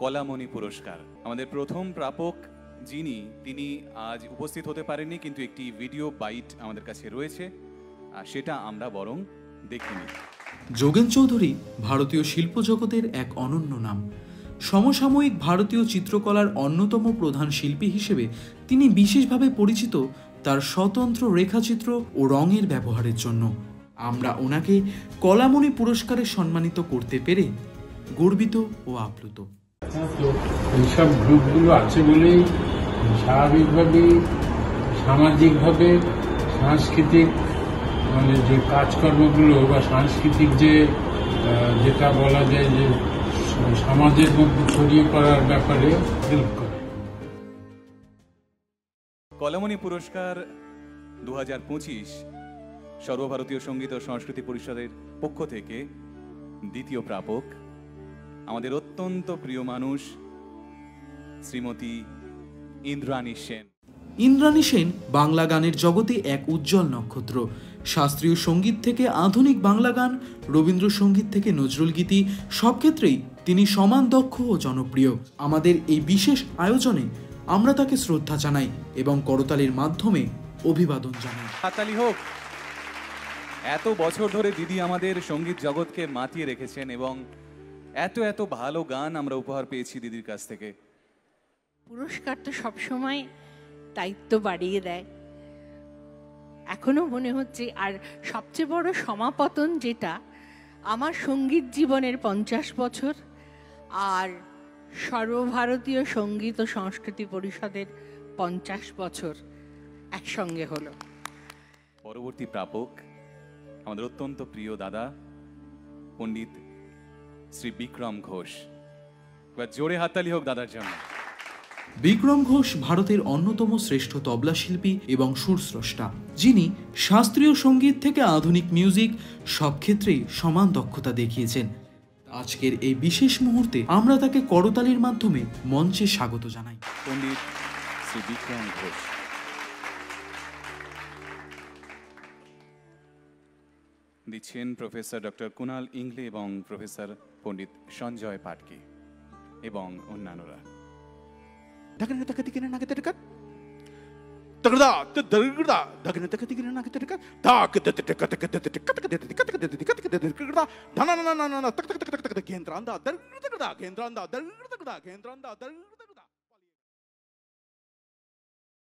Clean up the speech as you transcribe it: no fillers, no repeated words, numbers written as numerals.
কলামণি পুরস্কার। আমাদের প্রথম প্রাপক যিনি, তিনি আজ উপস্থিত হতে পারেননি, কিন্তু একটি ভিডিও বাইট আমাদের কাছে রয়েছে, আর সেটা আমরা বরং দেখিনি। যোগেন চৌধুরী ভারতীয় শিল্প জগতের এক অনন্য নাম। সমসাময়িক ভারতীয় চিত্রকলার অন্যতম প্রধান শিল্পী হিসেবে তিনি বিশেষভাবে পরিচিত তার স্বতন্ত্র রেখাচিত্র ও রঙের ব্যবহারের জন্য। আমরা ওনাকে কলামণি পুরস্কারে সম্মানিত করতে পেরে গর্বিত ও আপ্লুত। এইসব গ্রুপগুলো আছে বলেই স্বাভাবিকভাবে সামাজিকভাবে সাংস্কৃতিক মানে যে কাজকর্মগুলো বা সাংস্কৃতিক যেটা বলা যায় যে সমাজের মধ্যে ছড়িয়ে পড়ার ব্যাপারে হেল্প করে। কলামণি পুরস্কার 2025 সর্বভারতীয় সঙ্গীত ও সংস্কৃতি পরিষদের পক্ষ থেকে দ্বিতীয় প্রাপক আমাদের অত্যন্ত প্রিয় মানুষ শ্রীমতী ইন্দ্রাণী সেন। ইন্দ্রাণী সেন বাংলা গানের জগতে এক উজ্জ্বল নক্ষত্র। শাস্ত্রীয় সঙ্গীত থেকে আধুনিক বাংলা গান, রবীন্দ্রসঙ্গীত থেকে নজরুল গীতি, সব ক্ষেত্রেই তিনি সমান দক্ষ ও জনপ্রিয়। আমাদের এই বিশেষ আয়োজনে আমরা তাকে শ্রদ্ধা জানাই এবং করতালির মাধ্যমে অভিবাদন জানাই। হাততালি হোক। এত বছর ধরে দিদি আমাদের সঙ্গীত জগৎকে মাতিয়ে রেখেছেন এবং এত এত ভালো গান আমরা উপহার পেয়েছি দিদির কাছ থেকে। পুরস্কার তো সবসময় দায়িত্ব বাড়িয়ে দেয়, এখনো মনে হচ্ছে। আর সবচেয়ে বড় সমাপতন যেটা, আমার সঙ্গীত জীবনের 50 বছর আর সর্বভারতীয় সঙ্গীত ও সংস্কৃতি পরিষদের 50 বছর একসঙ্গে হলো। পরবর্তী প্রাপক আমাদের অত্যন্ত প্রিয় দাদা পণ্ডিত শ্রী বিক্রম ঘোষ। এবার জোরে হাততালি হোক দাদার জন্য। বিক্রম ঘোষ ভারতের অন্যতম শ্রেষ্ঠ তবলা শিল্পী এবং সুরস্রষ্টা, যিনি শাস্ত্রীয় সঙ্গীত থেকে আধুনিক মিউজিক সব ক্ষেত্রেই সমান দক্ষতা দেখিয়েছেন। আজকের এই বিশেষ মুহূর্তে আমরা তাকে করতালির মাধ্যমে মঞ্চে স্বাগত জানাই। পণ্ডিত শ্রী বিক্রম ঘোষ। দিচ্ছেন প্রফেসর ডক্টর কুনাল ইংলে এবং প্রফেসর পণ্ডিত সঞ্জয় পাটকি এবং অন্যান্যরা। কেন্দ্রান্দা